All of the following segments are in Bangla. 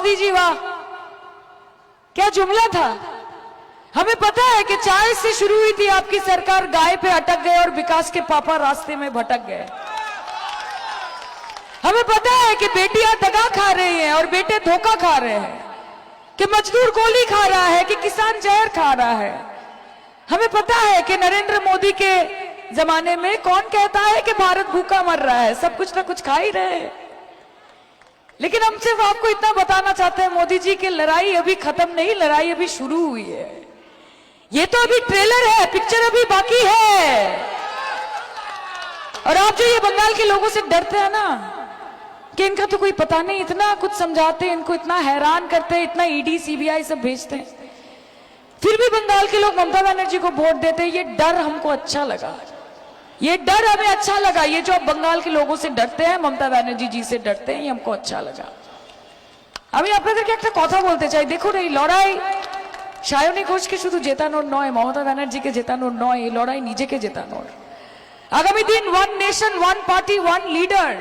मोदी जी वाह, क्या जुमला था। हमें पता है कि चाय से शुरू हुई थी आपकी सरकार, गाय पे अटक गए और विकास के पापा रास्ते में भटक गए। हमें पता है कि बेटियां दगा खा रही हैं और बेटे धोखा खा रहे हैं, कि मजदूर गोली खा रहा है, कि किसान जहर खा रहा है। हमें पता है कि नरेंद्र मोदी के जमाने में कौन कहता है कि भारत भूखा मर रहा है, सब कुछ ना कुछ खा ही रहे हैं। लेकिन हम सिर्फ आपको इतना बताना चाहते हैं मोदी जी की लड़ाई अभी खत्म नहीं, लड़ाई अभी शुरू हुई है। ये तो अभी ट्रेलर है, पिक्चर अभी बाकी है। और आप जो ये बंगाल के लोगों से डरते हैं ना कि इनका तो कोई पता नहीं, इतना कुछ समझाते हैं, इनको इतना हैरान करते हैं, इतना ईडी सीबीआई सब भेजते हैं, फिर भी बंगाल के लोग ममता बनर्जी को वोट देते हैं। ये डर हमको अच्छा लगा, ये डर हमें अच्छा लगा। ये जो बंगाल के लोगों से डरते हैं, ममता बनर्जी जी से डरते हैं, ये हमको अच्छा लगा। আমি আপনাদেরকে একটা কথা বলতে চাই, দেখুন এই লড়াই সায়নী ঘোষকে শুধু জেতানোর নয়, মমতা ব্যানার্জিকে জেতানোর নয়, এই লড়াই নিজেকে জেতানোর। আগামী দিন one nation one party one leader,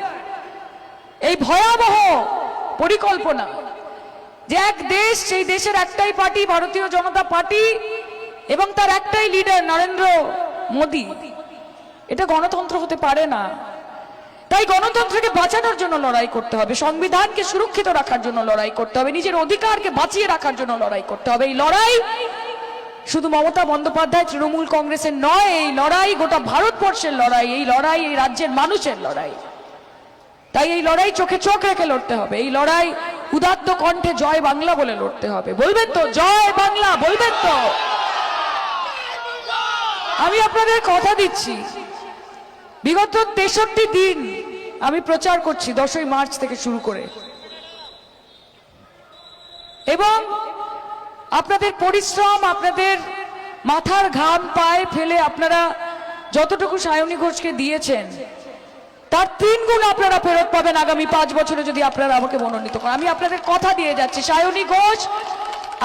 এই ভয়াবহ পরিকল্পনা যে এক দেশ, সেই দেশের একটাই পার্টি ভারতীয় জনতা পার্টি এবং তার একটাই লিডার নরেন্দ্র মোদি, এটা গণতন্ত্র হতে পারে না। তাই গণতন্ত্রকে বাঁচানোর জন্য লড়াই করতে হবে, সংবিধানকে সুরক্ষিত রাখার জন্য লড়াই করতে হবে, নিজের অধিকারকে বাঁচিয়ে রাখার জন্য লড়াই করতে হবে। এই লড়াই শুধু মমতা বন্দ্যোপাধ্যায় তৃণমূল কংগ্রেসের নয়, এই লড়াই গোটা ভারতবর্ষের লড়াই, এই লড়াই এই রাজ্যের মানুষের লড়াই। তাই এই লড়াই চোখে চোখ রেখে লড়তে হবে, এই লড়াই উদাত্ত কণ্ঠে জয় বাংলা বলে লড়তে হবে। বলবেন তো জয় বাংলা? বলবেন তো? আমি আপনাদের কথা দিচ্ছি, বিগত 63 দিন আমি প্রচার করছি, 10ই মার্চ থেকে শুরু করে, এবং আপনাদের পরিশ্রম, আপনাদের মাথার ঘাম পায়ে ফেলে আপনারা যতটুকু সায়নী ঘোষকে দিয়েছেন তার 3 গুণ আপনারা ফেরত পাবেন আগামী 5 বছরে যদি আপনারা আমাকে মনোনীত করেন। আমি আপনাদের কথা দিয়ে যাচ্ছি, সায়নী ঘোষ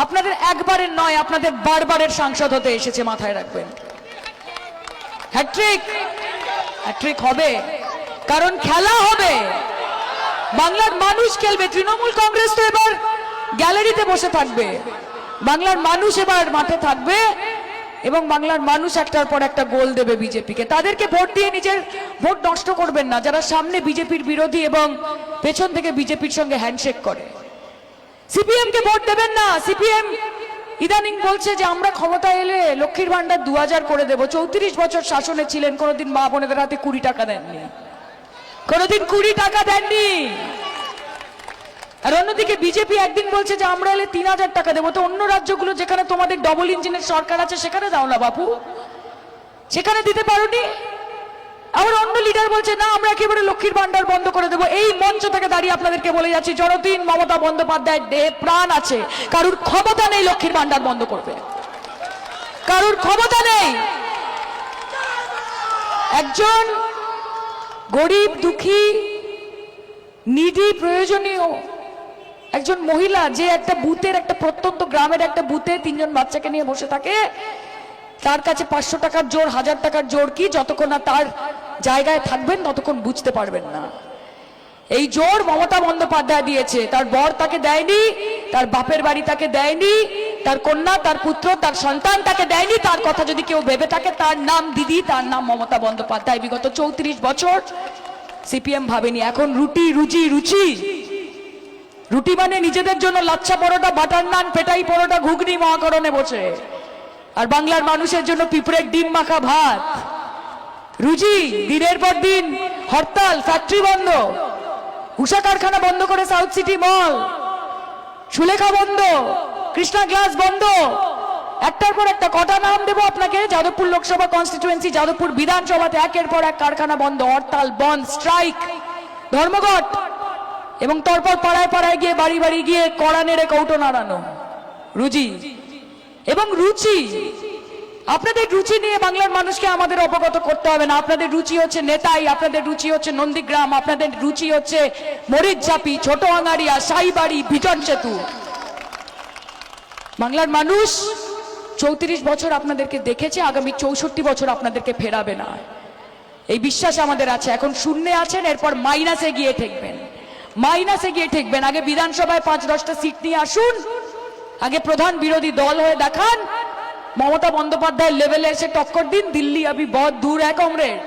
আপনাদের একবারের নয়, আপনাদের বারবারের সাংসদ হতে এসেছে, মাথায় রাখবেন। হ্যাট্রিক, হ্যাট্রিক হবে, কারণ খেলা হবে, বাংলার মানুষ খেলবে। তৃণমূল কংগ্রেস তো এবার গ্যালারিতে বসে থাকবে, বাংলার মানুষ এবার মাঠে থাকবে এবং বাংলার মানুষ একটার পর একটা গোল দেবে বিজেপিকে। তাদেরকে ভোট দিয়ে নিজের ভোট নষ্ট করবেন না, যারা সামনে বিজেপির বিরোধী এবং পেছন থেকে বিজেপির সঙ্গে হ্যান্ডশেক করে। সিপিএম কে ভোট দেবেন না। সিপিএম ইদানিং বলছে যে আমরা ক্ষমতা এলে লক্ষ্মীর ভান্ডার 2000 করে দেব। 34 বছর শাসনে ছিলেন, কোনোদিন মা বোনেদের হাতে 20 টাকা দেননি, কোনোদিন 20 টাকা দেননি। আর অন্যদিকে বিজেপি একদিন বলছে যে আমরা এলে 3000 টাকা দেবো। তো অন্য রাজ্যগুলো যেখানে তোমাদের ডবল ইঞ্জিনের সরকার আছে সেখানে দাও না বাপু, সেখানে দিতে পারোনি। আবার অন্য লিডার বলছে না আমরা একেবারে লক্ষ্মীর ভান্ডার বন্ধ করে দেবো। এই মঞ্চ থেকে দাঁড়িয়ে আপনাদেরকে বলে যাচ্ছি, যতদিন মমতা বন্দ্যোপাধ্যায়ের দেহে প্রাণ আছে কারুর ক্ষমতা নেই লক্ষ্মীর ভান্ডার বন্ধ করবে, কারুর ক্ষমতা নেই। একজন গরিব দুঃখী নিডি প্রয়োজনীয় একজন মহিলা যে একটা বুথের, একটা প্রত্যন্ত গ্রামের একটা বুথে 3 জন বাচ্চাকে নিয়ে বসে থাকে, তার কাছে 500 টাকার জোর, 1000 টাকার জোর কি, যতক্ষণ না তার জায়গায় থাকবেন ততক্ষণ বুঝতে পারবেন না। এই জোর মমতা বন্দ্যোপাধ্যায় দিয়েছে, তার বর তাকে দেয়নি, তার বাপের বাড়ি তাকে দেয়নি, তার কন্যা, তার পুত্র, তার সন্তান তাকে দেয়নি। তার কথা যদি কেউ ভেবে থাকে, তার নাম দিদি, তার নাম মমতা বন্দ্যোপাধ্যায়। বিগত 34 বছর সিপিএম ভাবেনি। এখন রুটি, রুচি, রুচি, রুটি মানে নিজেদের জন্য লাচ্ছা পরোটা, বাটার নান, পেটাই পরোটা, ঘুগনি মহাকরণে বসে, আর বাংলার মানুষের জন্য পিঁপড়ের ডিম মাখা ভাত। রুজি দিনের পর দিন হরতাল, ফ্যাক্টরি বন্ধ, উষা কারখানা বন্ধ করে সাউথ সিটি মল, সুলেখা বন্ধ, কৃষ্ণা গ্লাস বন্ধ, একটার পর একটা। কটা নাম দেবো আপনাকে? যাদবপুর লোকসভা কনস্টিটিউয়েন্সি, যাদবপুর বিধানসভাতে একের পর এক কারখানা বন্ধ, হরতাল, বন্ধ, স্ট্রাইক, ধর্মঘট, এবং তারপর পাড়ায় পাড়ায় গিয়ে, বাড়ি বাড়ি গিয়ে কড়া নেড়ে কৌটো নাড়ানো। রুজি এবং রুচি, আপনাদের রুচি নিয়ে বাংলার মানুষকে আমাদের অবগত করতে হবে না। আপনাদের রুচি হচ্ছে নেতাই, আপনাদের রুচি হচ্ছে নন্দীগ্রাম, আপনাদের রুচি হচ্ছে মরিচঝাপি, ছোট আঙারিয়া, সাইবাড়ি, ভিজন সেতু। বাংলার মানুষ 34 বছর আপনাদেরকে দেখেছে, আগামী 64 বছর আপনাদেরকে ফেরাবে না, এই বিশ্বাস আমাদের আছে। এখন শূন্যে আছেন, এরপর মাইনাসে গিয়ে ঠেকবেন। মাইনাসে গিয়ে ঠেকবেন। আগে বিধানসভায় 5-10টা সিট নিয়ে আসুন, আগে প্রধান বিরোধী দল হয়ে দেখান, মমতা বন্দ্যোপাধ্যায়ের লেভেলে এসে টক্কর দিন। দিল্লি अभी बहुत दूर है कॉमरेड।